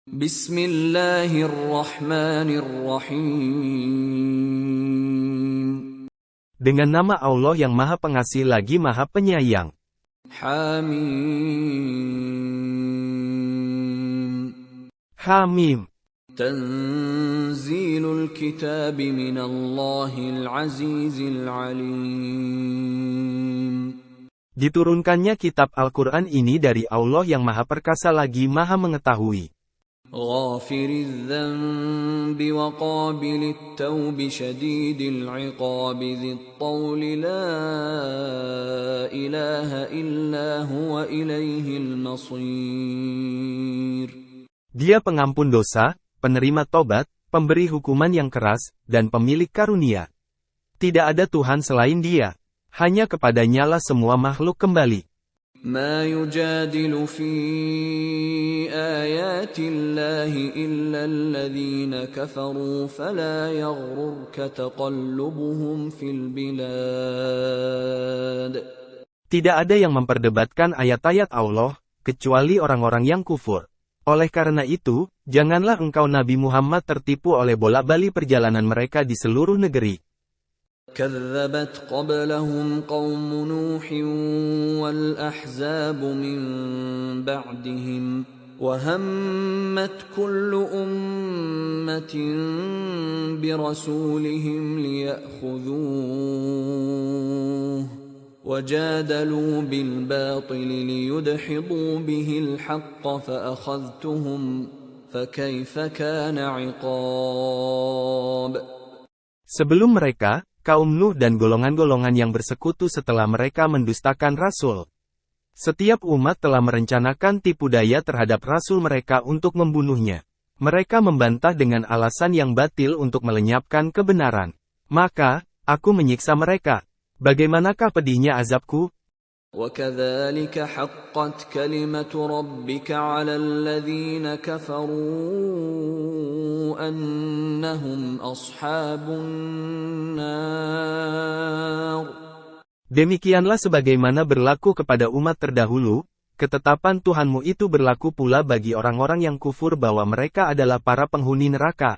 Bismillahirrahmanirrahim. Dengan nama Allah yang Maha Pengasih lagi Maha Penyayang. Hamim. Hamim. Tanzilul kitab minallahil azizil alim. Diturunkannya kitab Al-Quran ini dari Allah yang Maha Perkasa lagi Maha Mengetahui. Ghafiriz dzanbi wa qabilit taubi syadidil iqabi dzit tawli la ilaha illa huwa ilaihil masir. Dia pengampun dosa, penerima tobat, pemberi hukuman yang keras, dan pemilik karunia. Tidak ada Tuhan selain Dia. Hanya kepadanya lah semua makhluk kembali. Ma yujadilu fi ayatillahi illa alladhina kafaru fala yaghrurka taqallubuhum fil bilad. Tidak ada yang memperdebatkan ayat-ayat Allah, kecuali orang-orang yang kufur. Oleh karena itu, janganlah engkau Nabi Muhammad tertipu oleh bolak-balik perjalanan mereka di seluruh negeri. كذبت قبلهم قوم نوح والأحزاب من بعدهم وهمت كل أمة برسولهم ليأخذوه وجادلوا بالباطل ليدحضوا به الحق فأخذتهم فكيف كان عقاب. Sebelum mereka, kaum Nuh dan golongan-golongan yang bersekutu setelah mereka mendustakan Rasul. Setiap umat telah merencanakan tipu daya terhadap Rasul mereka untuk membunuhnya. Mereka membantah dengan alasan yang batil untuk melenyapkan kebenaran. Maka, aku menyiksa mereka. Bagaimanakah pedihnya azabku? وَكَذَلِكَ حَقَّتْ كَلِمَةُ رَبِّكَ عَلَى الَّذِينَ كَفَرُوا أَنَّهُمْ أَصْحَابُ النَّارِ. Demikianlah sebagaimana berlaku kepada umat terdahulu, ketetapan Tuhanmu itu berlaku pula bagi orang-orang yang kufur bahwa mereka adalah para penghuni neraka.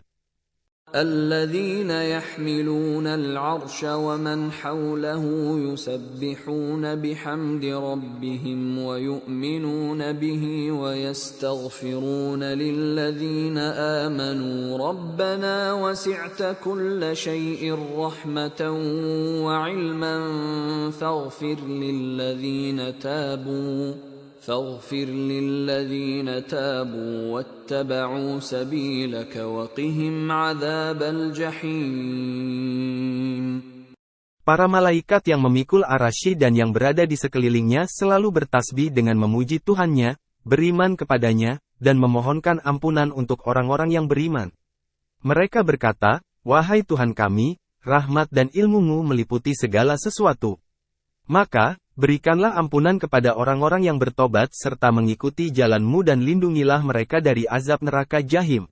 الذين يحملون العرش ومن حوله يسبحون بحمد ربهم ويؤمنون به ويستغفرون للذين آمنوا ربنا وسعت كل شيء رحمة وعلما فاغفر للذين تابوا واتبعوا سبيلك وقهم عذاب الجحيم. Para malaikat yang memikul Ar-Rasy dan yang berada di sekelilingnya selalu bertasbih dengan memuji Tuhannya, beriman kepadanya, dan memohonkan ampunan untuk orang-orang yang beriman. Mereka berkata, "Wahai Tuhan kami, rahmat dan ilmu-Mu meliputi segala sesuatu. Maka, berikanlah ampunan kepada orang-orang yang bertobat serta mengikuti jalan-Mu dan lindungilah mereka dari azab neraka Jahim."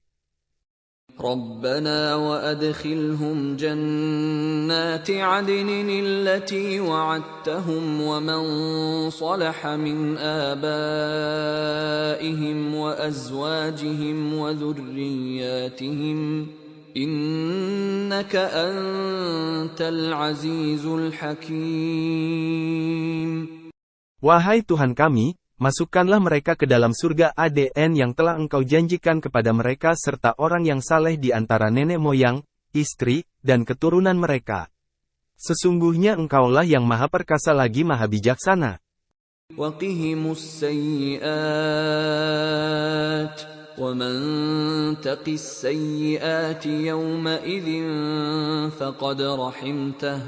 ربنا وأدخلهم جنات عدن التي وعدتهم ومن صلح من آبائهم وأزواجهم وذرياتهم إنك أنت العزيز الحكيم. Wahai Tuhan kami, masukkanlah mereka ke dalam surga ADN yang telah Engkau janjikan kepada mereka serta orang yang saleh di antara nenek moyang, istri, dan keturunan mereka. Sesungguhnya Engkaulah yang Maha Perkasa lagi Maha Bijaksana. وَقِهِمُ السَّيِّئَاتِ وَمَنْ تَقِ السَّيِّئَاتِ يَوْمَئِذٍ فَقَدْ رَحِمْتَهُ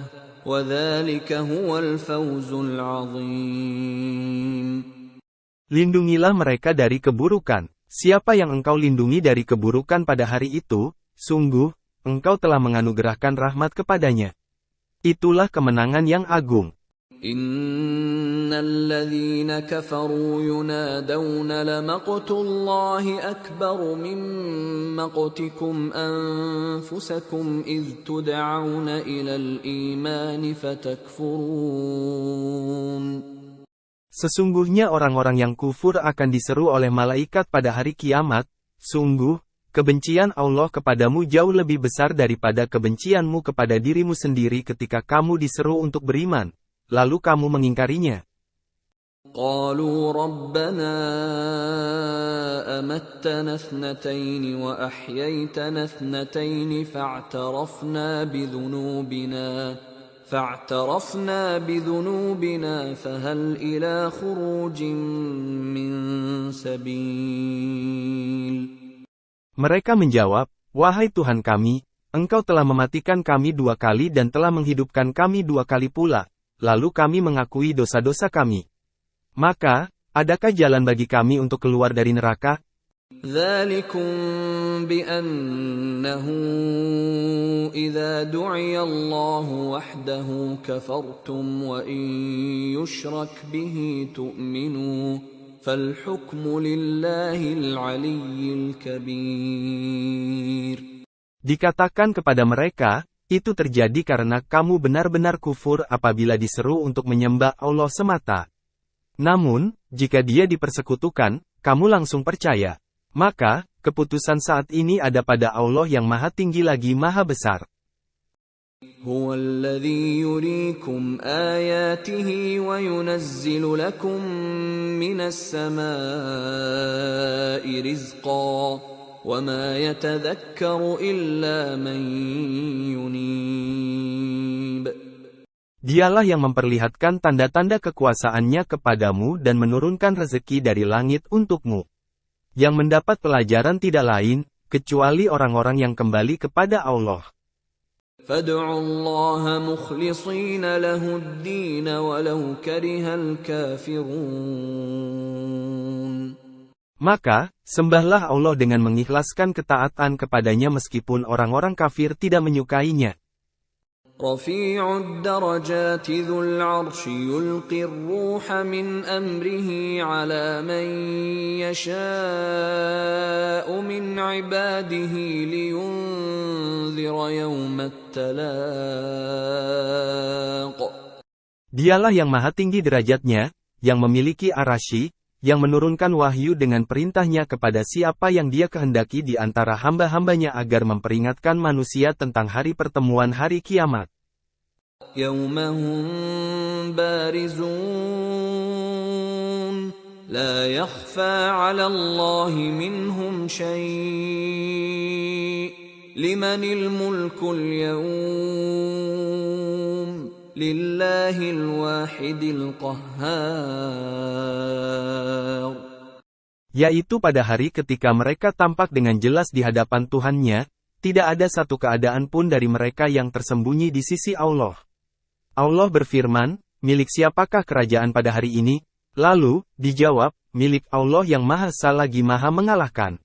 وَذَلِكَ هُوَ الْفَوْزُ الْعَظِيمُ. Lindungilah mereka dari keburukan. Siapa yang Engkau lindungi dari keburukan pada hari itu, sungguh, Engkau telah menganugerahkan rahmat kepadanya. Itulah kemenangan yang agung. Innal ladzina kafaru yunadawna lamaqtullahi akbaru min maqtikum anfusakum idh tud'auna ilal imani fatakfurun. Sesungguhnya orang-orang yang kufur akan diseru oleh malaikat pada hari kiamat, Sungguh, kebencian Allah kepadamu jauh lebih besar daripada kebencianmu kepada dirimu sendiri ketika kamu diseru untuk beriman, lalu kamu mengingkarinya. قالوا ربنا أمتنا اثنتين وأحييتنا اثنتين فاعترفنا بذنوبنا فهل إلى خروج من سبيل. Mereka menjawab, "Wahai Tuhan kami, Engkau telah mematikan kami 2 kali dan telah menghidupkan kami 2 kali pula, lalu kami mengakui dosa-dosa kami. Maka, adakah jalan bagi kami untuk keluar dari neraka?" ذلكم بأنه إذا دعي الله وحده كفرتم وإن يشرك به تؤمنوا فالحكم لله العلي الكبير. Dikatakan kepada mereka, itu terjadi karena kamu benar-benar kufur apabila diseru untuk menyembah Allah semata. Namun, jika dia dipersekutukan, kamu langsung percaya. Maka, keputusan saat ini ada pada Allah yang maha tinggi lagi maha besar. هو الذي يريكم آياته وينزل لكم من السماء رزقا وما يتذكر إلا من ينيب. Dialah yang memperlihatkan tanda-tanda kekuasaannya kepadamu dan menurunkan rezeki dari langit untukmu. Yang mendapat pelajaran tidak lain, kecuali orang-orang yang kembali kepada Allah. فادعوا الله مخلصين له الدين ولو كره الكافرون. Maka, sembahlah Allah dengan mengikhlaskan ketaatan kepadanya meskipun orang-orang kafir tidak menyukainya. رفيع الدرجات ذو العرش يلقي الروح من أمره على من يشاء من عباده لينذر يوم التلاق. Dialah yang maha tinggi derajatnya, yang memiliki arasy, yang menurunkan wahyu dengan perintahnya kepada siapa yang dia kehendaki di antara hamba-hambanya agar memperingatkan manusia tentang hari pertemuan hari kiamat. يوم هم بارزون لا يخفى على الله منهم شيء لمن الملك اليوم لله الواحد القهار. Yaitu pada hari ketika mereka tampak dengan jelas di hadapan Tuhannya, tidak ada satu keadaan pun dari mereka yang tersembunyi di sisi Allah. Allah berfirman, milik siapakah kerajaan pada hari ini? Lalu, dijawab, milik Allah yang Maha Esa lagi Maha mengalahkan.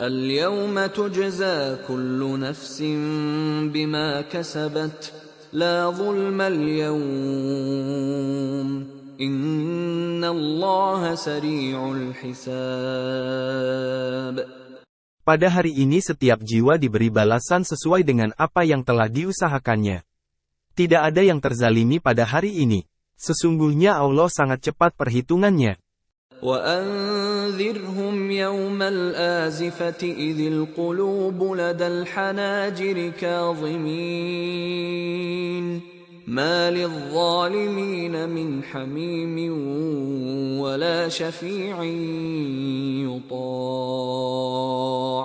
اليوم تجزى كل نفس بما كسبت لا ظلم اليوم إن الله سريع الحساب. Pada hari ini setiap jiwa diberi balasan sesuai dengan apa yang telah diusahakannya. Tidak ada yang terzalimi pada hari ini. Sesungguhnya Allah sangat cepat perhitungannya. وَأَنذِرْهُمْ يَوْمَ الْآزِفَةِ إِذِ الْقُلُوبُ لَدَى الْحَنَاجِرِ كَاظِمِينَ مَا لِلظَّالِمِينَ مِنْ حَمِيمٍ وَلَا شَفِيعٍ يُطَاعُ.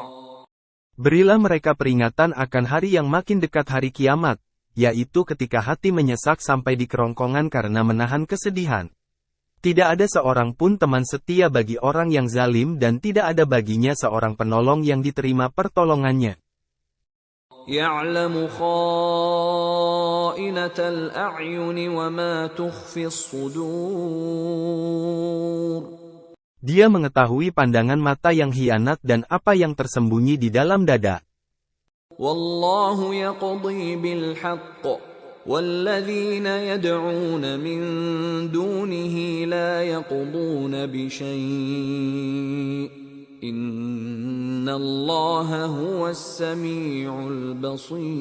Berilah mereka peringatan akan hari yang makin dekat hari kiamat, yaitu ketika hati menyesak sampai di kerongkongan karena menahan kesedihan. Tidak ada seorang pun teman setia bagi orang yang zalim dan tidak ada baginya seorang penolong yang diterima pertolongannya. يَعْلَمُ خَائِنَةَ الْأَعْيُنِ وَمَا تُخْفِي الصُّدُورُ. Dia mengetahui pandangan mata yang hianat dan apa yang tersembunyi di dalam dada. وَاللَّهُ يَقْضِي بِالْحَقِّ وَالَّذِينَ يَدْعُونَ مِن دُونِهِ لَا يَقْضُونَ بِشَيْءٍ إِنَّ اللَّهَ هُوَ السَّمِيعُ الْبَصِيرُ.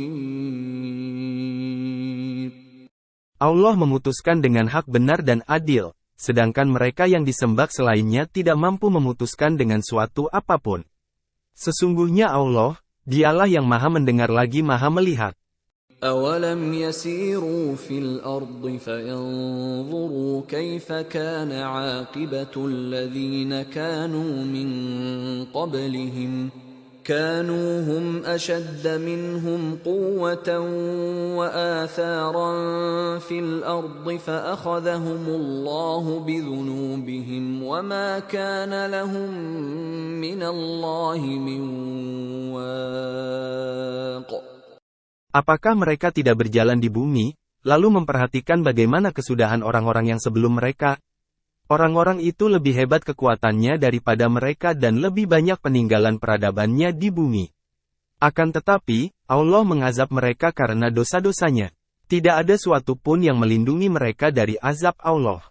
Allah memutuskan dengan hak benar dan adil, sedangkan mereka yang disembah selainnya tidak mampu memutuskan dengan suatu apapun. Sesungguhnya Allah, Dialah yang Maha Mendengar lagi Maha Melihat. أَوَلَمْ يَسِيرُوا فِي الْأَرْضِ فَيَنْظُرُوا كَيْفَ كَانَ عَاقِبَةُ الَّذِينَ كَانُوا مِنْ قَبْلِهِمْ كَانُوا هُمْ أَشَدَّ مِنْهُمْ قُوَّةً وَآثَارًا فِي الْأَرْضِ فَأَخَذَهُمُ اللَّهُ بِذُنُوبِهِمْ وَمَا كَانَ لَهُمْ مِنَ اللَّهِ مِنْ وَاقٍ. Apakah mereka tidak berjalan di bumi, lalu memperhatikan bagaimana kesudahan orang-orang yang sebelum mereka? Orang-orang itu lebih hebat kekuatannya daripada mereka dan lebih banyak peninggalan peradabannya di bumi. Akan tetapi, Allah mengazab mereka karena dosa-dosanya. Tidak ada suatu pun yang melindungi mereka dari azab Allah.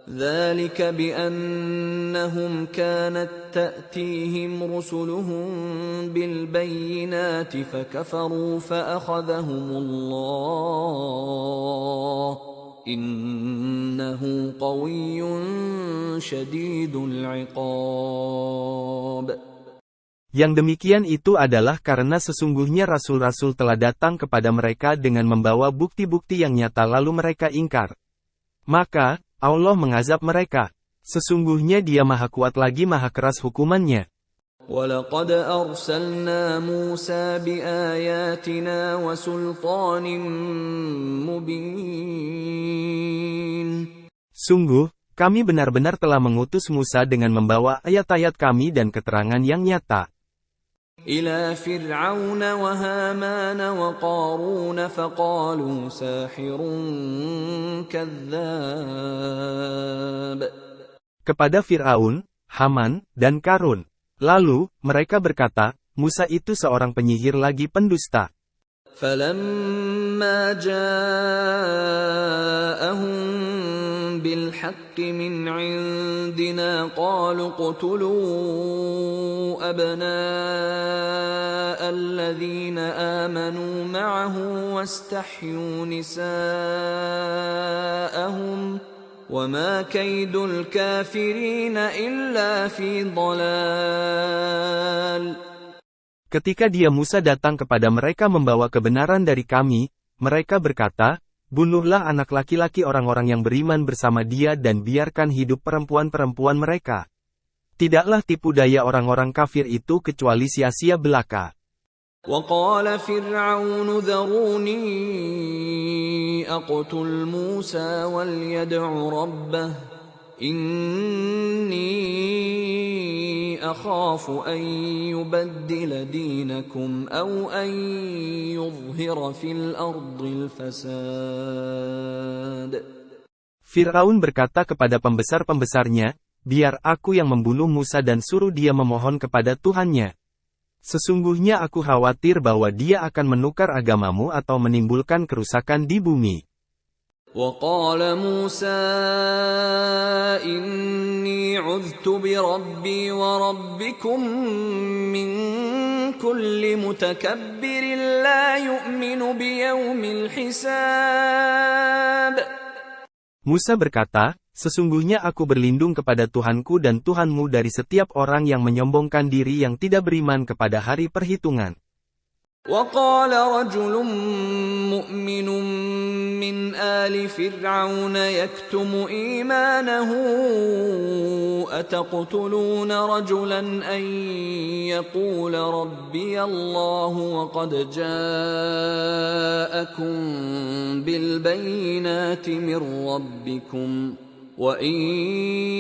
ذَلِكَ بِأَنَّهُمْ كَانَتْ تَأْتِيهِمْ رُسُلُهُم بِالْبَيِّنَاتِ فَكَفَرُوا فَأَخَذَهُمُ اللَّهُ إِنَّهُ قَوِيٌّ شَدِيدُ الْعِقَابِ. Yang demikian itu adalah karena sesungguhnya rasul-rasul telah datang kepada mereka dengan membawa bukti-bukti yang nyata lalu mereka ingkar. Maka, Allah mengazab mereka. Sesungguhnya Dia Maha Kuat lagi Maha Keras hukumannya. وَلَقَدْ أَرْسَلْنَا مُوسَى بِآيَاتِنَا وَسُلْطَانٍ مُبِينٍ. Sungguh, kami benar-benar telah mengutus Musa dengan membawa ayat-ayat kami dan keterangan yang nyata. إِلَى فِرْعَوْنَ وَهَامَانَ وَقَارُونَ فَقَالُوا سَاحِرٌ كَذَّابٌ. Kepada Fir'aun, Haman, dan Karun. Lalu, mereka berkata, Musa itu seorang penyihir lagi pendusta. فَلَمَّا جَاءَهُم بِالْحَقِّ مِنْ عِنْدِنَا قَالُوا اقْتُلُوا أَبْنَاءَ الَّذِينَ آمَنُوا مَعَهُ وَاسْتَحْيُوا نِسَاءَهُمْ وَمَا كَيْدُ الْكَافِرِينَ إِلَّا فِي ضَلَالٍ. Ketika dia Musa datang kepada mereka membawa kebenaran dari kami, mereka berkata, bunuhlah anak laki-laki orang-orang yang beriman bersama dia dan biarkan hidup perempuan-perempuan mereka. Tidaklah tipu daya orang-orang kafir itu kecuali sia-sia belaka. وَقَالَ فِرْعَوْنُ ذَرُونِي أَقْتُلْ مُوسَى وَلْيَدْعُ رَبَّهُ إِنِّي أَخَافُ أَن يُبَدِّلَ دِينَكُمْ أَوْ أَن يُظْهِرَ فِي الْأَرْضِ الْفَسَادَ. Fir'aun berkata kepada pembesar-pembesarnya, biar aku yang membunuh Musa dan suruh dia memohon kepada Tuhannya. Sesungguhnya aku khawatir bahwa dia akan menukar agamamu atau menimbulkan kerusakan di bumi. وَقَالَ مُوسَى إِنِّي عُذْتُ بِرَبِّي وَرَبِّكُمْ مِنْ كُلِّ مُتَكَبِّرٍ لَا يُؤْمِنُ بِيَوْمِ الْحِسَابِ. Musa berkata, sesungguhnya aku berlindung kepada Tuhanku dan Tuhanmu dari setiap orang yang menyombongkan diri yang tidak beriman kepada hari perhitungan. وَقَالَ رَجُلٌ مُؤْمِنٌ مِّنْ آلِ فِرْعَوْنَ يَكْتُمُ إِيمَانَهُ أَتَقْتُلُونَ رَجُلًا أَن يَقُولَ رَبِّيَ اللَّهُ وَقَدْ جَاءَكُم بِالْبَيِّنَاتِ مِن رَّبِّكُمْ وَإِن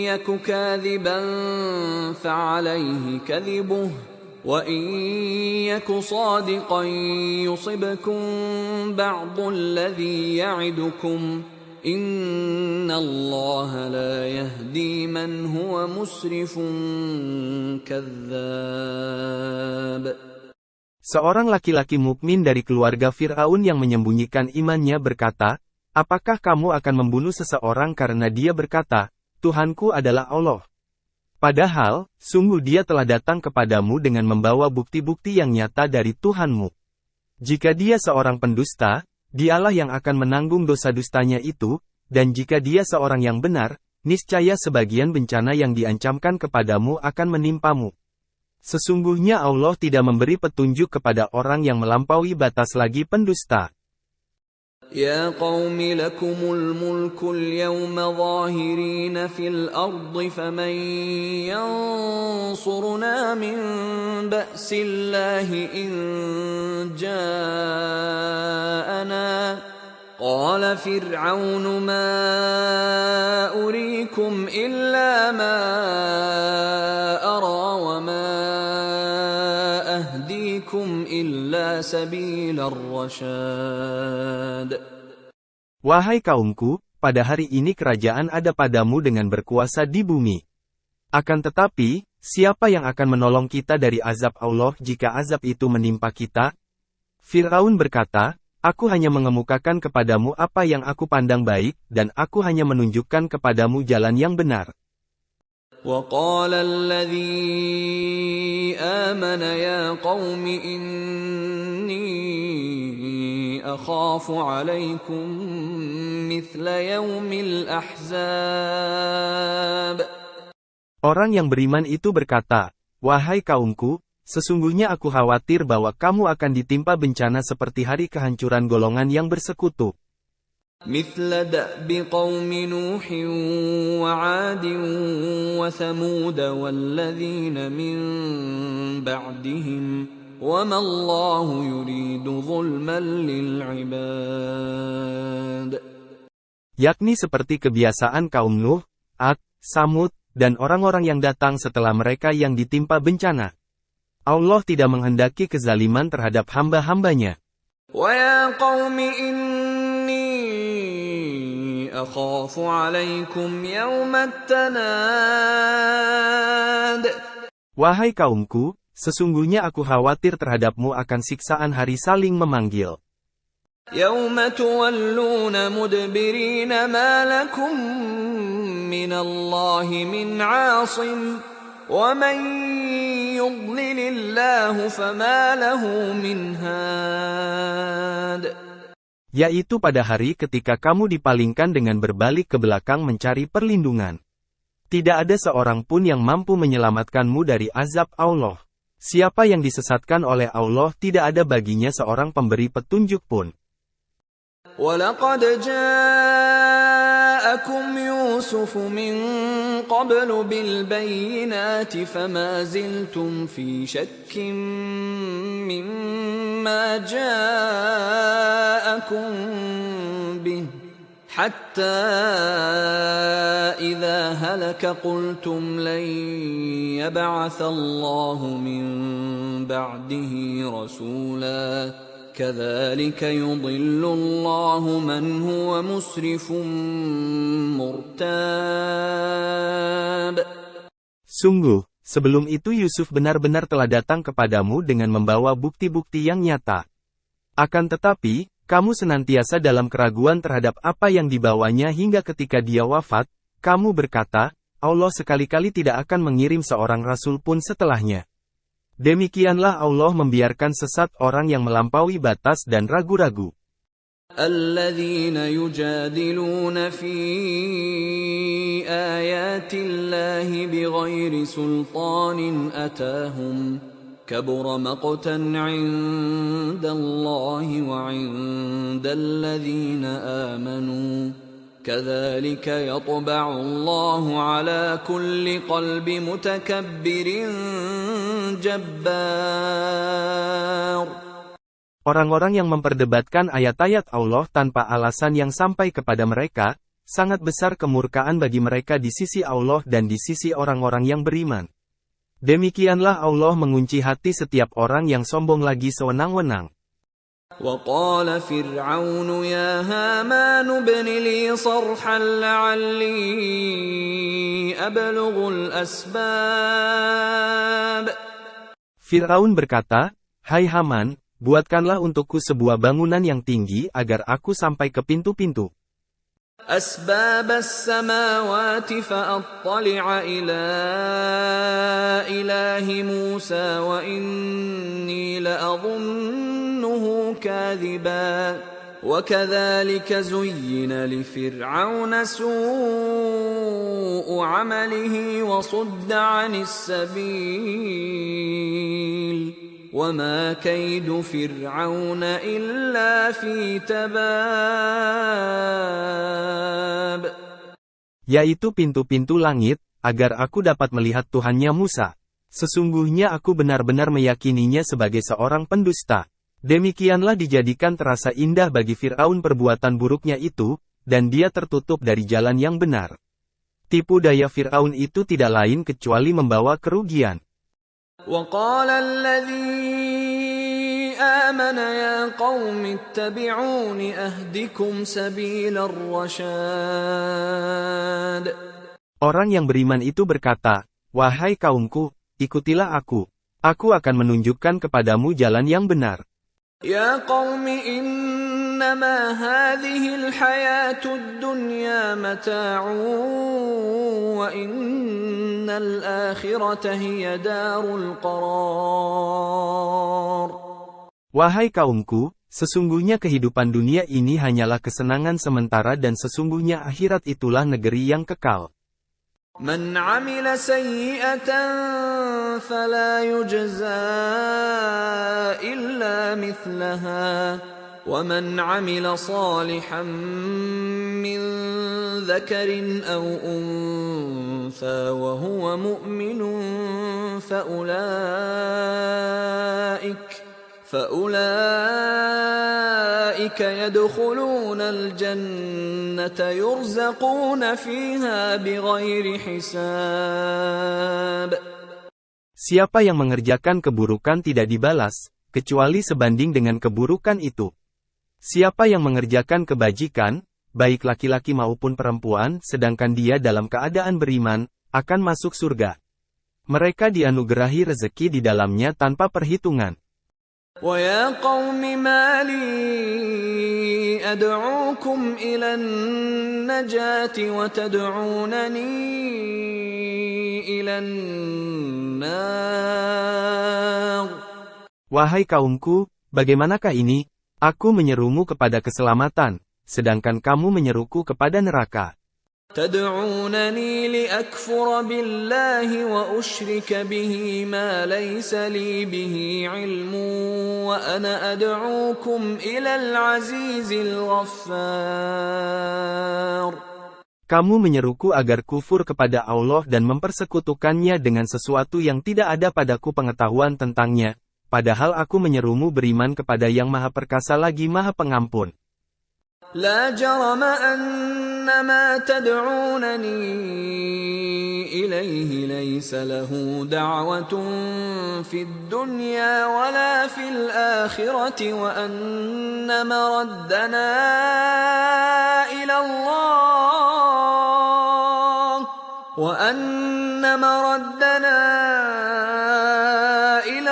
يَكُ كَاذِبًا فَعَلَيْهِ كَذِبُهُ وَإِن يَكُ صَادِقًا يُصِبْكُم بَعْضُ الَّذِي يَعِدُكُمْ إِنَّ اللَّهَ لَا يَهْدِي مَنْ هُوَ مُسْرِفٌ كَذَّابٌ. Seorang laki-laki mukmin dari keluarga Fir'aun yang menyembunyikan imannya berkata, apakah kamu akan membunuh seseorang karena dia berkata, Tuhanku adalah Allah? Padahal, sungguh dia telah datang kepadamu dengan membawa bukti-bukti yang nyata dari Tuhanmu. Jika dia seorang pendusta, dialah yang akan menanggung dosa dustanya itu, dan jika dia seorang yang benar, niscaya sebagian bencana yang diancamkan kepadamu akan menimpamu. Sesungguhnya Allah tidak memberi petunjuk kepada orang yang melampaui batas lagi pendusta. يا قوم لكم الملك اليوم ظاهرين في الأرض فمن ينصرنا من بأس الله إن جاءنا قال فرعون ما أريكم إلا ما أرى وما أهديكم إلا سبيل الرشاد. Wahai kaumku, pada hari ini kerajaan ada padamu dengan berkuasa di bumi. Akan tetapi, siapa yang akan menolong kita dari azab Allah jika azab itu menimpa kita? Fir'aun berkata, aku hanya mengemukakan kepadamu apa yang aku pandang baik, dan aku hanya menunjukkan kepadamu jalan yang benar. وقال الذي آمن يا قوم إني أخاف عليكم مثل يوم الأحزاب. Orang yang beriman itu berkata, wahai kaumku, sesungguhnya aku khawatir bahwa kamu akan ditimpa bencana seperti hari kehancuran golongan yang bersekutu. مثل دأب قوم نوح وعاد وثمود والذين من بعدهم وما الله يريد ظلما للعباد. Yakni seperti kebiasaan kaum Nuh, Ad, Samud, dan orang-orang yang datang setelah mereka yang ditimpa bencana. Allah tidak menghendaki kezaliman terhadap hamba-hambanya. وَيَا قَوْمِ إِنِّي أَخَافُ عَلَيْكُمْ يَوْمَ التَّنَادِ. Wahai kaumku, sesungguhnya aku khawatir terhadapmu akan siksaan hari saling memanggil. يَوْمَ تُوَلُّونَ مُدْبِرِينَ مَا لَكُمْ مِنَ اللَّهِ مِنْ عَاصِمٍ وَمَنْ يُضْلِلِ اللَّهُ فَمَا لَهُ مِنْ هَادٍ. Yaitu pada hari ketika kamu dipalingkan dengan berbalik ke belakang mencari perlindungan. Tidak ada seorang pun yang mampu menyelamatkanmu dari azab Allah. Siapa yang disesatkan oleh Allah tidak ada baginya seorang pemberi petunjuk pun. وَلَقَدْ جَاءَكُمْ يُوسُفُ مِنْ قَبْلُ بِالْبَيِّنَاتِ فَمَا زِلْتُمْ فِي شَكٍّ مِّمَّا جَاءَكُمْ بِهِ حَتَّى إِذَا هَلَكَ قُلْتُمْ لَنْ يَبْعَثَ اللَّهُ مِنْ بَعْدِهِ رَسُولًا كَذَلِكَ يُضِلُّ اللَّهُ مَنْ هُوَ مُسْرِفٌ مُرْتَابٌ. Sungguh, sebelum itu Yusuf benar-benar telah datang kepadamu dengan membawa bukti-bukti yang nyata. Akan tetapi, kamu senantiasa dalam keraguan terhadap apa yang dibawanya hingga ketika dia wafat, kamu berkata, Allah sekali-kali tidak akan mengirim seorang rasul pun setelahnya. Demikianlah Allah membiarkan sesat orang yang melampaui batas dan ragu-ragu. الذين يجادلون في آيات الله بغير سلطان أتاهم كبر مقتا عند الله وعند الذين آمنوا كذلك يطبع الله على كل قلب متكبر جبار. Orang-orang yang memperdebatkan ayat-ayat Allah tanpa alasan yang sampai kepada mereka, sangat besar kemurkaan bagi mereka di sisi Allah dan di sisi orang-orang yang beriman. Demikianlah Allah mengunci hati setiap orang yang sombong lagi sewenang-wenang. وقال فرعون يا هامان ابن لي صرحا لعلي أبلغ الأسباب. Fir'aun berkata, hai Haman, buatkanlah untukku sebuah bangunan yang tinggi agar aku sampai ke pintu-pintu. أسباب السماوات فأطلع إلى إله موسى وإني لأظنه كاذبا وكذلك زين لفرعون سوء سوء عمله وصد عن السبيل وما كيد فرعون إلا في تباب. Yaitu pintu-pintu langit, agar aku dapat melihat Tuhannya Musa. Sesungguhnya aku benar-benar meyakininya sebagai seorang pendusta. Demikianlah dijadikan terasa indah bagi Fir'aun perbuatan buruknya itu, dan dia tertutup dari jalan yang benar. Tipu daya Fir'aun itu tidak lain kecuali membawa kerugian. وَقَالَ الَّذِي آمَنَ يَا قَوْمِ اتَّبِعُونِ أَهْدِكُمْ سَبِيلَ الرَّشَادِ. Orang yang beriman itu berkata, "Wahai kaumku, ikutilah aku. Aku akan menunjukkan kepadamu jalan yang benar." يَا قَوْمِ إِنَّمَا هَذِهِ الْحَيَاةُ الدُّنْيَا مَتَاعٌ وَإِنَّ الْآخِرَةَ هِيَ دَارُ الْقَرَارِ. Wahai kaumku, sesungguhnya kehidupan dunia ini hanyalah kesenangan sementara dan sesungguhnya akhirat itulah negeri yang kekal. مَنْ عَمِلَ سَيِّئَةً فَلَا يُجْزَى إِلَّا مِثْلَهَا وَمَنْ عَمِلَ صَالِحًا مِّن ذَكَرٍ أَوْ أُنثَىٰ وَهُوَ مُؤْمِنٌ فَأُولَٰئِكَ يَدْخُلُونَ الْجَنَّةَ يُرْزَقُونَ فِيهَا بِغَيْرِ حِسَابٍ. Siapa yang mengerjakan keburukan tidak dibalas, kecuali sebanding dengan keburukan itu. Siapa yang mengerjakan kebajikan, baik laki-laki maupun perempuan, sedangkan dia dalam keadaan beriman, akan masuk surga. Mereka dianugerahi rezeki di dalamnya tanpa perhitungan. وَيَا قَوْمِ مَا لِي أَدْعُوكُمْ إِلَى النَّجَاةِ وَتَدْعُونَنِي إِلَى النَّارِ. Wahai kaumku, bagaimanakah ini? Aku menyerumu kepada keselamatan, sedangkan kamu menyeruku kepada neraka. تَدْعُونَنِي لِأَكْفُرَ بِاللَّهِ وَأُشْرِكَ بِهِ مَا لَيْسَ لِي بِهِ عِلْمٌ وَأَنَا أَدْعُوكُمْ إِلَى الْعَزِيزِ الْغَفَّارِ. Kamu menyeruku agar kufur kepada Allah dan mempersekutukannya dengan sesuatu yang tidak ada padaku pengetahuan tentangnya, padahal aku menyerumu beriman kepada Yang Maha Perkasa lagi Maha Pengampun. لا جرم أن ما تدعونني إليه ليس له دعوة في الدنيا ولا في الآخرة وأن مردنا إلى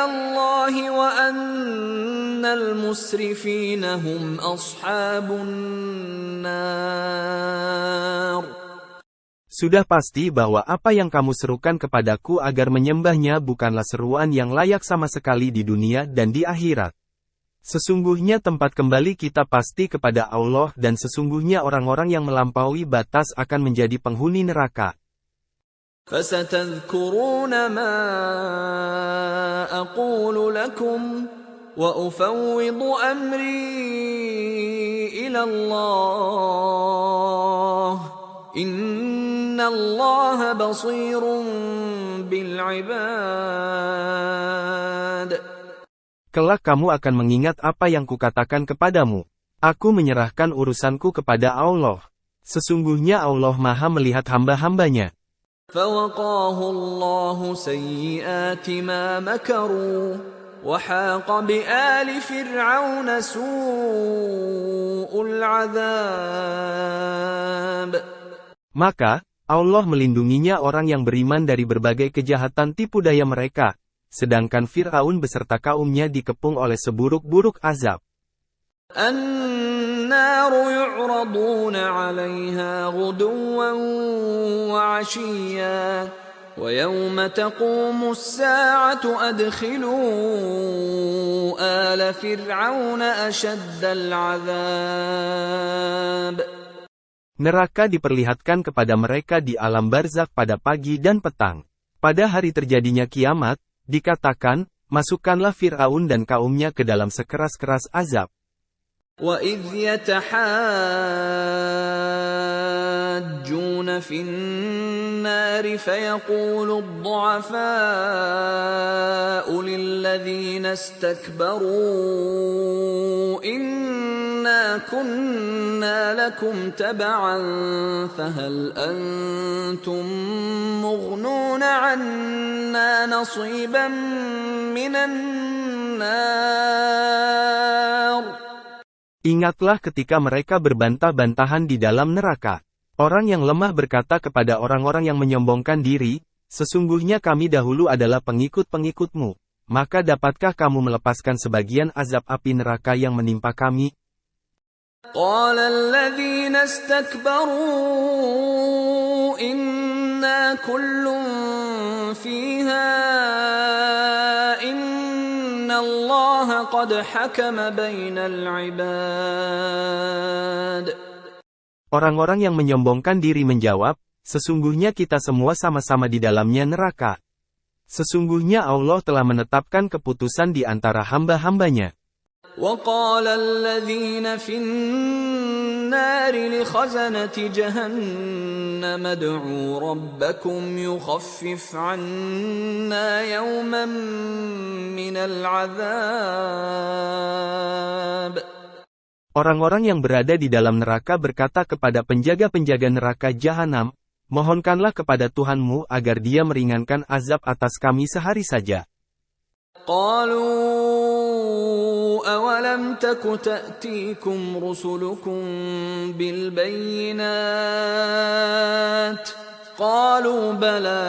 الله وأن المسرفين هم أصحاب النار. Sudah pasti bahwa apa yang kamu serukan kepadaku agar menyembahnya bukanlah seruan yang layak sama sekali di dunia dan di akhirat. Sesungguhnya tempat kembali kita pasti kepada Allah dan sesungguhnya orang-orang yang melampaui batas akan menjadi penghuni neraka. فستذكرون ما أقول لكم وأفوض أمري إلى الله إن الله بصير بالعباد. Kelak kamu akan mengingat apa yang kukatakan kepadamu. Aku menyerahkan urusanku kepada Allah. Sesungguhnya Allah Maha melihat hamba-hambanya. فوقاه الله سيئات ما مكروا وحاق بآل فرعون سوء العذاب. Maka, Allah melindunginya orang yang beriman dari berbagai kejahatan tipu daya mereka, sedangkan Fir'aun beserta kaumnya dikepung oleh seburuk-buruk azab. النار يعرضون عليها غدوا وعشيا ويوم تقوم الساعة أدخلوا آل فرعون أشد العذاب. Neraka diperlihatkan kepada mereka di alam barzakh pada pagi dan petang. Pada hari terjadinya kiamat, dikatakan, masukkanlah Fir'aun dan kaumnya ke dalam sekeras-keras azab. وَإِذْ يَتَحَاجُّونَ فِي النَّارِ فَيَقُولُ الضُّعَفَاءُ لِلَّذِينَ اسْتَكْبَرُوا إِنَّا كُنَّا لَكُمْ تَبَعًا فَهَلْ أَنْتُمْ مُغْنُونَ عَنَّا نَصِيبًا مِنَ النَّارِ. Ingatlah ketika mereka berbantah-bantahan di dalam neraka. Orang yang lemah berkata kepada orang-orang yang menyombongkan diri, sesungguhnya kami dahulu adalah pengikut-pengikutmu. Maka dapatkah kamu melepaskan sebagian azab api neraka yang menimpa kami? قال الذين استكبروا إنا كل فيها إن الله قد حكم بين العباد. Orang-orang yang menyombongkan diri menjawab, sesungguhnya kita semua sama-sama di dalamnya neraka. Sesungguhnya Allah telah menetapkan keputusan di antara hamba-hambanya. وقال الذين في النار لخزنة جهنم ادعوا ربكم يخفف عنا يوما من العذاب. Orang-orang yang berada di dalam neraka berkata kepada penjaga-penjaga neraka jahanam, mohonkanlah kepada Tuhanmu agar Dia meringankan azab atas kami sehari saja. قالوا أولم تك تأتيكم رسلكم بالبينات قالوا بلى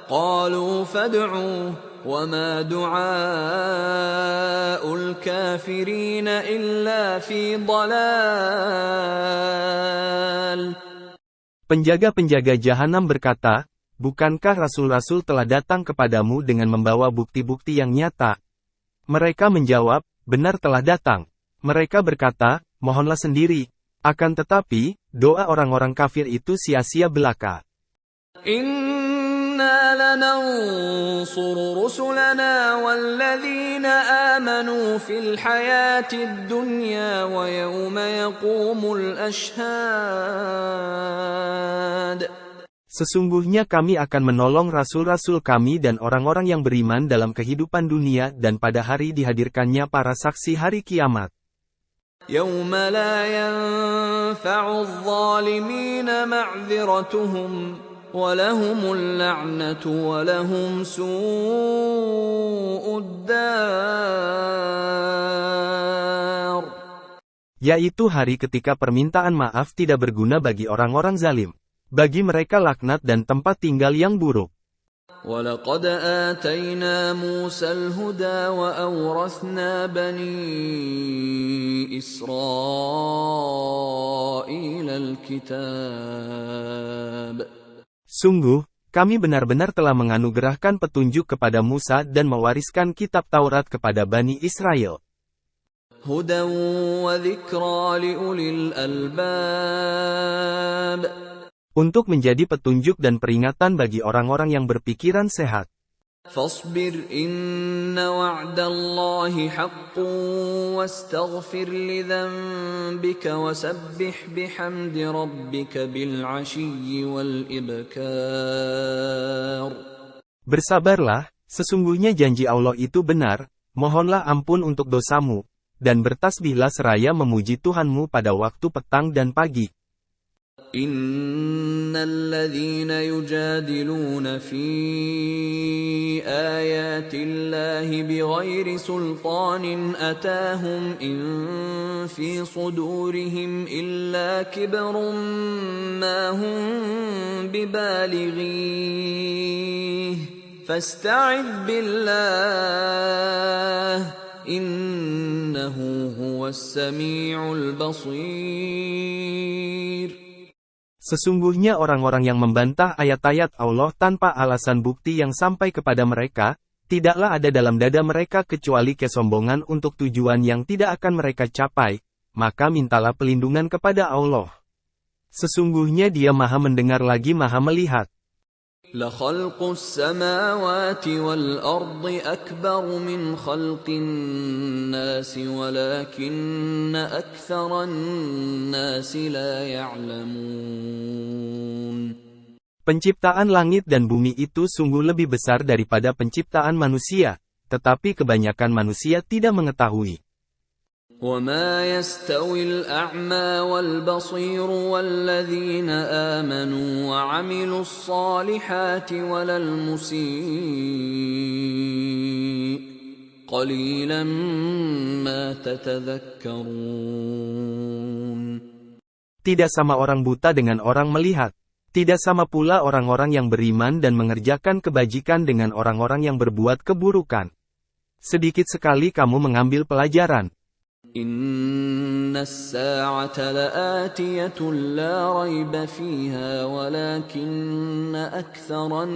قالوا فادعوا وما دعاء الكافرين إلا في ضلال. Penjaga-penjaga jahanam berkata, bukankah rasul-rasul telah datang kepadamu dengan membawa bukti-bukti yang nyata? Mereka menjawab, benar telah datang. Mereka berkata, mohonlah sendiri. Akan tetapi, doa orang-orang kafir itu sia-sia belaka. Inna lanansuru rusulana walladzina amanu fil hayatid dunya wa yawma yaqumul ashhad. Sesungguhnya kami akan menolong rasul-rasul kami dan orang-orang yang beriman dalam kehidupan dunia dan pada hari dihadirkannya para saksi hari kiamat. يَوْمَ لَا يَنفَعُ الظَّالِمِينَ مَعْذِرَتُهُمْ وَلَهُمُ اللَّعْنَةُ وَلَهُمْ سُوءُ الدَّارِ. Yaitu hari ketika permintaan maaf tidak berguna bagi orang-orang zalim. Bagi mereka laknat dan tempat tinggal yang buruk. وَلَقَدْ آتَيْنَا مُوسَى الْهُدَى وَأَوْرَثْنَا بَنِي إِسْرَائِيلَ الْكِتَابَ. Sungguh, kami benar-benar telah menganugerahkan petunjuk kepada Musa dan mewariskan kitab Taurat kepada Bani Israel. هُدًى وَذِكْرَى لِأُولِي الْأَلْبَابِ. Untuk menjadi petunjuk dan peringatan bagi orang-orang yang berpikiran sehat. فاصبر إن وعد الله حق واستغفر لذنبك وسبح بحمد ربك بالعشي والإبكار. Bersabarlah, sesungguhnya janji Allah itu benar, mohonlah ampun untuk dosamu, dan bertasbihlah seraya memuji Tuhanmu pada waktu petang dan pagi. إن الذين يجادلون في آيات الله بغير سلطان أتاهم إن في صدورهم إلا كبر ما هم ببالغيه فاستعذ بالله إنه هو السميع البصير. Sesungguhnya orang-orang yang membantah ayat-ayat Allah tanpa alasan bukti yang sampai kepada mereka, tidaklah ada dalam dada mereka kecuali kesombongan untuk tujuan yang tidak akan mereka capai, maka mintalah pelindungan kepada Allah. Sesungguhnya Dia Maha mendengar lagi Maha melihat. لَخَلْقُ السَّمَاوَاتِ وَالْأَرْضِ أَكْبَرُ مِنْ خَلْقِ النَّاسِ وَلَكِنَّ أَكْثَرَ النَّاسِ لَا يَعْلَمُونَ. Penciptaan langit dan bumi itu sungguh lebih besar daripada penciptaan manusia, tetapi kebanyakan manusia tidak mengetahui. وَمَا يَسْتَوِي الْأَعْمَى وَالْبَصِيرُ وَالَّذِينَ آمَنُوا وَعَمِلُوا الصَّالِحَاتِ وَلَا الْمُسِيءُ قَلِيلًا مَا تَتَذَكَّرُونَ. Tidak sama orang buta dengan orang melihat. Tidak sama pula orang-orang yang beriman dan mengerjakan kebajikan dengan orang-orang yang berbuat keburukan. Sedikit sekali kamu mengambil pelajaran. Inna as-sa'ata la'atiyatun la rayba fiha walakinna aktsaran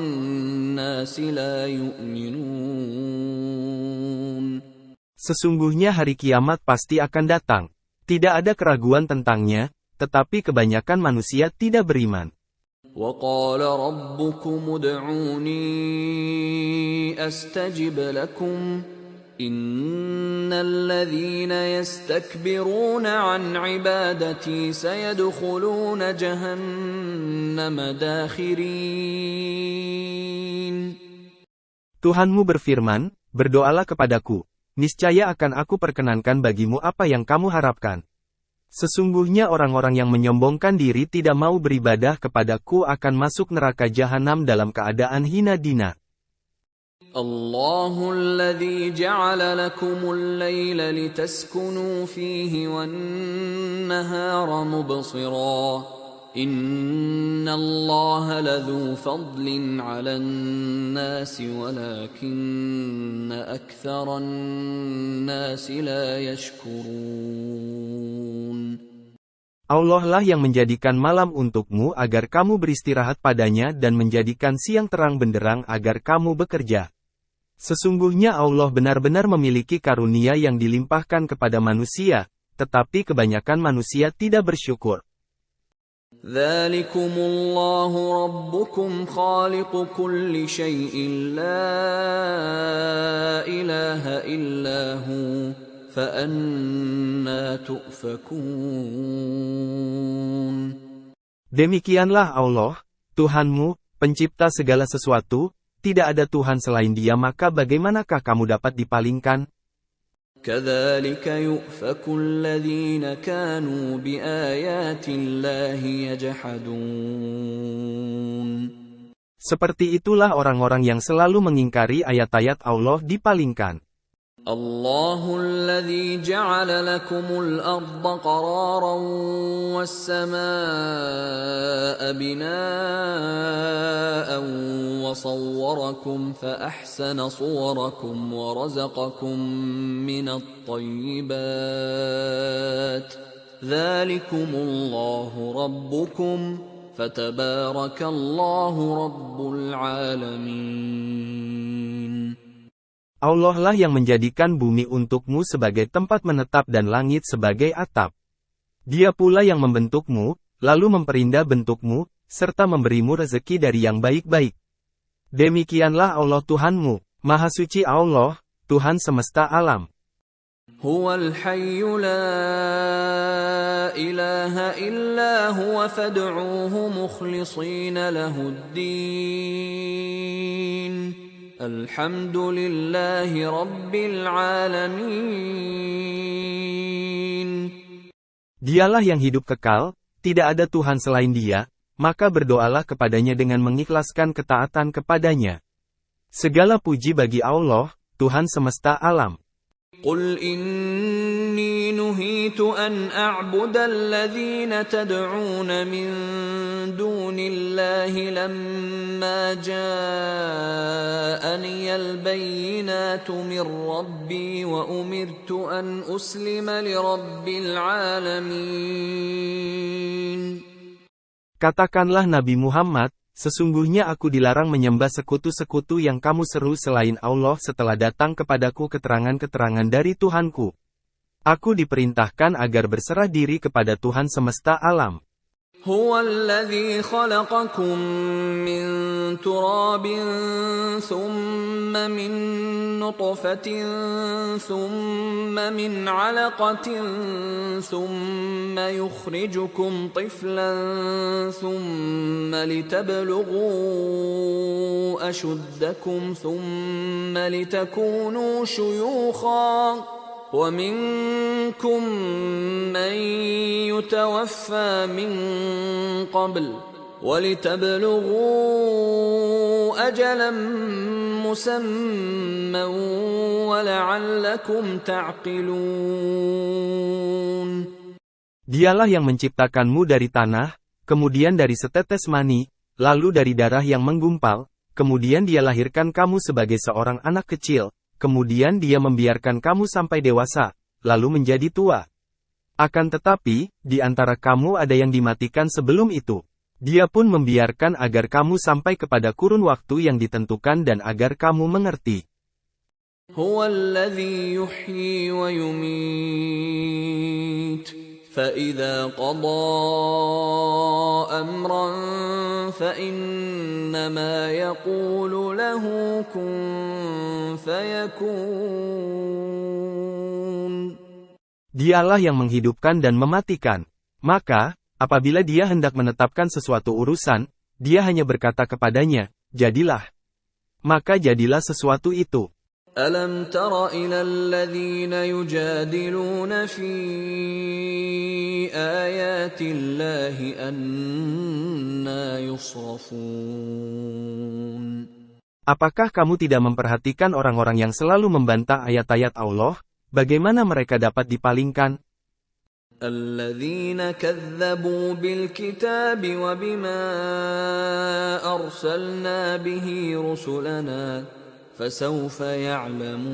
nasi la yu'minun. Sesungguhnya hari kiamat pasti akan datang. Tidak ada keraguan tentangnya, tetapi kebanyakan manusia tidak beriman. وَقَالَ رَبُّكُمُ ادْعُونِي أَسْتَجِبْ لَكُمْ إِنَّ الَّذِينَ يَسْتَكْبِرُونَ عَنْ عِبَادَتِي سَيَدْخُلُونَ جَهَنَّمَ دَاخِرِينَ. Tuhanmu berfirman, berdoalah kepadaku, niscaya akan aku perkenankan bagimu apa yang kamu harapkan. Sesungguhnya orang-orang yang menyombongkan diri tidak mau beribadah kepadaku akan masuk neraka jahanam dalam keadaan hina dina. Allahul ladzi ja'ala lakumul laila litaskunu fihi wan nahara mubsira. Innallaha ladzu fadlin 'alan nasi walakinna aktsaran nasi la yashkurun. Allah lah yang menjadikan malam untukmu agar kamu beristirahat padanya dan menjadikan siang terang benderang agar kamu bekerja. Sesungguhnya Allah benar-benar memiliki karunia yang dilimpahkan kepada manusia, tetapi kebanyakan manusia tidak bersyukur. Dzalikumullahu rabbukum khaliqu kulli syai'in la ilaha illahu fa anna tu'fakun. Demikianlah Allah, Tuhanmu, pencipta segala sesuatu, tidak ada Tuhan selain Dia, maka bagaimanakah kamu dapat dipalingkan? كَذَلِكَ يُؤْفَكُ الَّذِينَ كَانُوا بِآيَاتِ اللَّهِ يَجْحَدُونَ. Seperti itulah orang-orang yang selalu mengingkari ayat-ayat Allah dipalingkan. الله الذي جعل لكم الأرض قرارا والسماء بناء وصوركم فأحسن صوركم ورزقكم من الطيبات ذلكم الله ربكم فتبارك الله رب العالمين. Allah lah yang menjadikan bumi untukmu sebagai tempat menetap dan langit sebagai atap. Dia pula yang membentukmu, lalu memperindah bentukmu, serta memberimu rezeki dari yang baik-baik. Demikianlah Allah Tuhanmu, Maha Suci Allah, Tuhan semesta alam. Huwal hayyu la ilaha illa huwa fad'uuhu mukhlishina lahud-din. Alhamdulillahi Rabbil Alamin. Dialah yang hidup kekal, tidak ada Tuhan selain Dia, maka berdoalah kepadanya dengan mengikhlaskan ketaatan kepadanya. Segala puji bagi Allah, Tuhan semesta alam. Qul inni nuhitu an a'buda alladhina tad'una min dunillahi lamma ja'ani al-bayyinatu min rabbi wa umirtu an uslima li rabbil alamin. Katakanlah Nabi Muhammad, sesungguhnya aku dilarang menyembah sekutu-sekutu yang kamu seru selain Allah setelah datang kepadaku keterangan-keterangan dari Tuhanku. Aku diperintahkan agar berserah diri kepada Tuhan semesta alam. هو الذي خلقكم من تراب ثم من نطفة ثم من علقة ثم يخرجكم طفلا ثم لتبلغوا أشدكم ثم لتكونوا شيوخا ومنكم من يتوفى من قبل ولتبلغوا أجلا مسمى ولعلكم تعقلون. Dialah yang menciptakanmu dari tanah, kemudian dari setetes mani, lalu dari darah yang menggumpal, kemudian dia lahirkan kamu sebagai seorang anak kecil, kemudian dia membiarkan kamu sampai dewasa, lalu menjadi tua. Akan tetapi, di antara kamu ada yang dimatikan sebelum itu. Dia pun membiarkan agar kamu sampai kepada kurun waktu yang ditentukan dan agar kamu mengerti. هو الذي يحيي ويميت فإذا قضى أمرا فإنما يقول له كن فيكون. Dialah yang menghidupkan dan mematikan. Maka, apabila dia hendak menetapkan sesuatu urusan, dia hanya berkata kepadanya, jadilah. Maka jadilah sesuatu itu. ألم تر إلى الذين يجادلون في آيات الله أنى يصرفون. Apakah kamu tidak memperhatikan orang-orang yang selalu membantah ayat-ayat Allah, bagaimana mereka dapat dipalingkan? الذين كذبوا بالكتاب وبما أرسلنا به رسلنا فسوف يعلمون.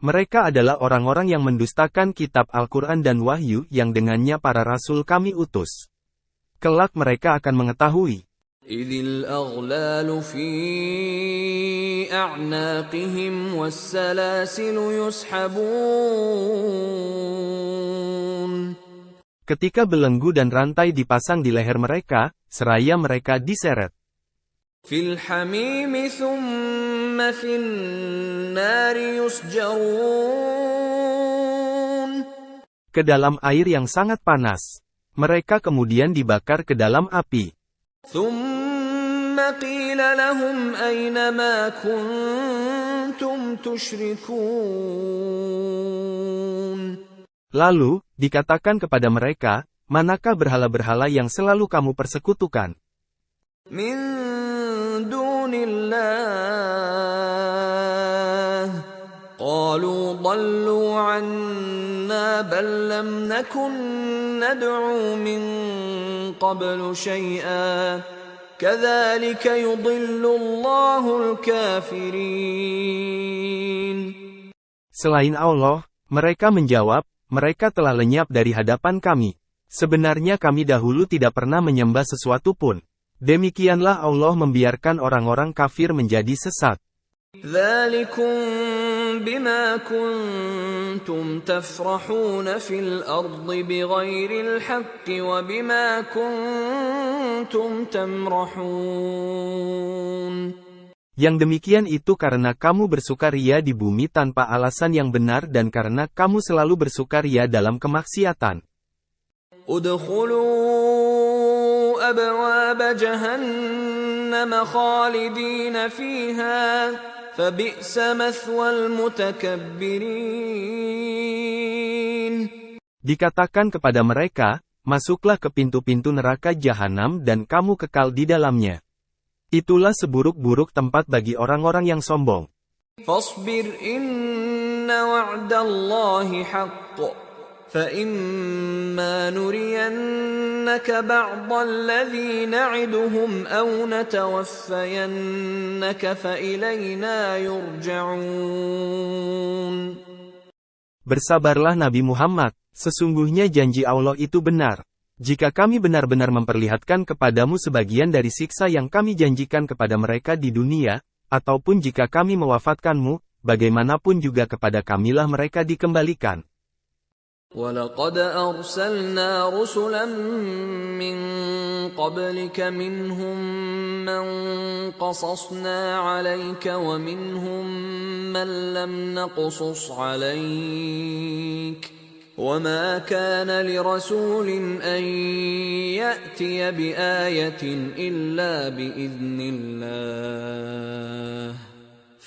Mereka adalah orang-orang yang mendustakan kitab Al-Quran dan wahyu yang dengannya para rasul kami utus. Kelak mereka akan mengetahui. إذ الأغلال في أعناقهم والسلاسل يسحبون. Ketika belenggu dan rantai dipasang di leher mereka, seraya mereka diseret. في الحميم ثم في النار يسجرون. Ke dalam air yang sangat panas. Mereka kemudian dibakar ke dalam api. ثم قيل لهم أين ما كنتم تشركون. Lalu, dikatakan kepada mereka, manakah berhala-berhala yang selalu kamu persekutukan? من دون الله قالوا ضلوا عنا بل لم نكن ندعو من قبل شيئا كذلك يضل الله الكافرين. Selain Allah, mereka menjawab, mereka telah lenyap dari hadapan kami. Sebenarnya kami dahulu tidak pernah menyembah sesuatu pun. Demikianlah Allah membiarkan orang-orang kafir menjadi sesat. ذلكم بما كنتم تفرحون في الأرض بغير الحق وبما كنتم تمرحون. Yang demikian itu karena kamu bersukaria di bumi tanpa alasan yang benar dan karena kamu selalu bersukaria dalam kemaksiatan. ادخلوا أبواب جهنم خالدين فيها فبئس مثوى المتكبرين. Dikatakan kepada mereka, masuklah ke pintu-pintu neraka jahanam dan kamu kekal di dalamnya. Itulah seburuk-buruk tempat bagi orang-orang yang sombong. فاصبر إن وعد الله حق فإما نرينك بعض الذي نعدهم أو نتوفينك فإلينا يرجعون. Bersabarlah Nabi Muhammad, sesungguhnya janji Allah itu benar. Jika kami benar-benar memperlihatkan kepadamu sebagian dari siksa yang kami janjikan kepada mereka di dunia, ataupun jika kami mewafatkanmu, bagaimanapun juga kepada kamilah mereka dikembalikan. وَلَقَدْ أَرْسَلْنَا رُسُلًا مِّن قَبْلِكَ مِنْهُم مَّن قَصَصْنَا عَلَيْكَ وَمِنْهُم مَّن لَّمْ نَقْصُصْ عَلَيْكَ ۗ وَمَا كَانَ لِرَسُولٍ أَن يَأْتِيَ بِآيَةٍ إِلَّا بِإِذْنِ اللَّهِ ۚ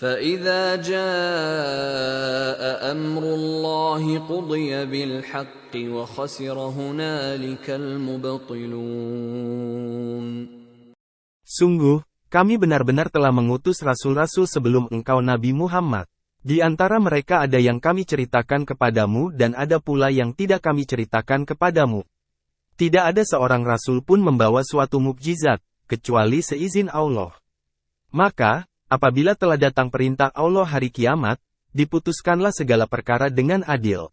فَإِذَا جَاءَ أَمْرُ اللَّهِ قُضِيَ بِالْحَقِّ وَخَسِرَ هُنَالِكَ الْمُبْطِلُونَ. Sungguh, kami benar-benar telah mengutus rasul-rasul sebelum engkau Nabi Muhammad. Di antara mereka ada yang kami ceritakan kepadamu dan ada pula yang tidak kami ceritakan kepadamu. Tidak ada seorang rasul pun membawa suatu mukjizat, kecuali seizin Allah. Maka, apabila telah datang perintah Allah hari kiamat, diputuskanlah segala perkara dengan adil.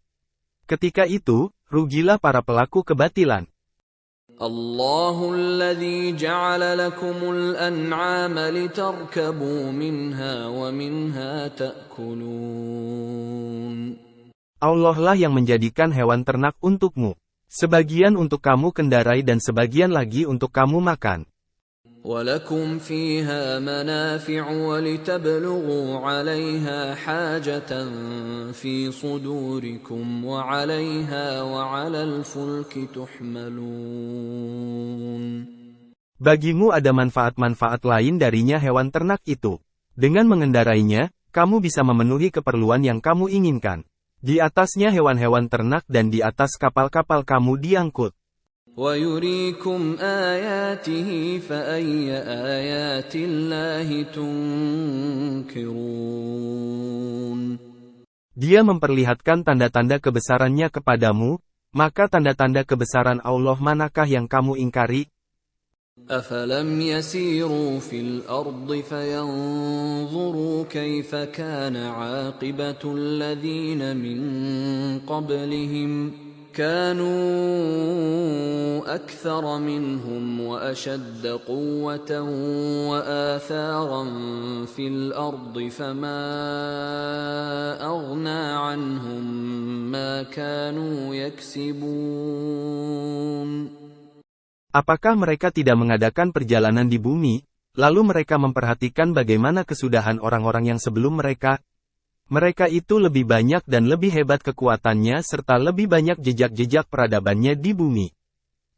Ketika itu, rugilah para pelaku kebatilan. الله الذي جعل لكم الأنعام لتركبوا منها ومنها تأكلون. Allah lah yang menjadikan hewan ternak untukmu. Sebagian untuk kamu kendarai dan sebagian lagi untuk kamu makan. وَلَكُمْ فِيهَا مَنَافِعُ وَلِتَبْلُغُوا عَلَيْهَا حَاجَةً فِي صُدُورِكُمْ وَعَلَيْهَا وَعَلَى الْفُلْكِ تُحْمَلُونَ. Bagimu ada manfaat-manfaat lain darinya hewan ternak itu. Dengan mengendarainya, kamu bisa memenuhi keperluan yang kamu inginkan. Di atasnya hewan-hewan ternak dan di atas kapal-kapal kamu diangkut. وَيُرِيكُمْ آيَاتِهِ فَأَيَّ آيَاتِ اللَّهِ تُنكِرُونَ. Dia memperlihatkan tanda-tanda kebesarannya kepadamu, maka tanda-tanda kebesaran Allah manakah yang kamu ingkari? أَفَلَمْ يَسِيرُوا فِي الْأَرْضِ فَيَنظُرُوا كَيْفَ كَانَ عَاقِبَةُ الَّذِينَ مِن قَبْلِهِمْ كانوا أكثر منهم وأشد قوة وآثارا في الأرض فما أغنى عنهم ما كانوا يكسبون. Apakah mereka tidak mengadakan perjalanan di bumi, lalu mereka memperhatikan bagaimana kesudahan orang-orang yang sebelum mereka? Mereka itu lebih banyak dan lebih hebat kekuatannya serta lebih banyak jejak-jejak peradabannya di bumi.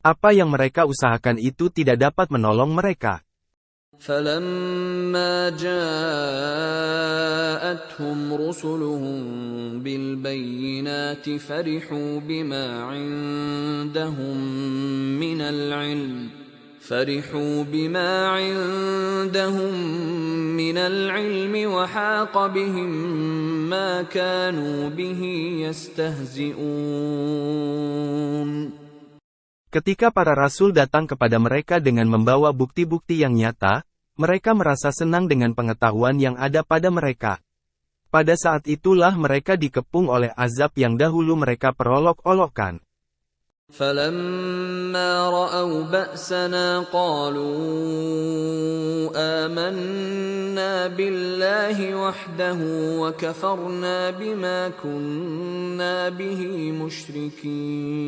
Apa yang mereka usahakan itu tidak dapat menolong mereka. فَلَمَّا جَاءَتْهُمْ رُسُلُهُم بِالْبَيِّنَاتِ فَرِحُوا بِمَا عِندَهُم مِّنَ الْعِلْمِ وَحَاقَ بِهِم مَّا كَانُوا بِهِ يَسْتَهْزِئُونَ. Ketika para rasul datang kepada mereka dengan membawa bukti-bukti yang nyata, mereka merasa senang dengan pengetahuan yang ada pada mereka. Pada saat itulah mereka dikepung oleh azab yang dahulu mereka perolok-olokkan. فَلَمَّا رَأَوْا بَأْسَنَا قَالُوا آمَنَّا بِاللَّهِ وَحْدَهُ وَكَفَرْنَا بِمَا كُنَّا بِهِ مُشْرِكِينَ.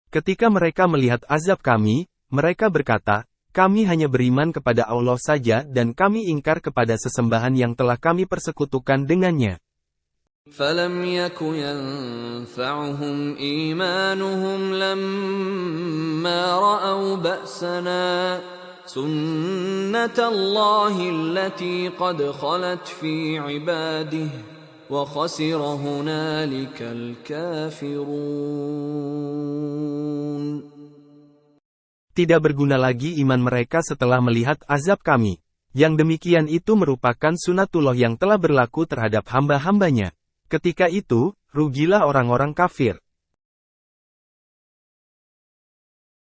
Ketika mereka melihat azab kami, mereka berkata, kami hanya beriman kepada Allah saja dan kami ingkar kepada sesembahan yang telah kami persekutukan dengannya. فَلَمْ يَكُ يَنفَعُهُمْ إِيمَانُهُمْ لَمَّا رَأَوْا بَأْسَنَا سُنَّةَ اللَّهِ الَّتِي قَدْ خَلَتْ فِي عِبَادِهِ وَخَسِرَ هُنَالِكَ الْكَافِرُونَ. Tidak berguna lagi iman mereka setelah melihat azab kami. Yang demikian itu merupakan sunatullah yang telah berlaku terhadap hamba-hambanya. Ketika itu, rugilah orang-orang kafir.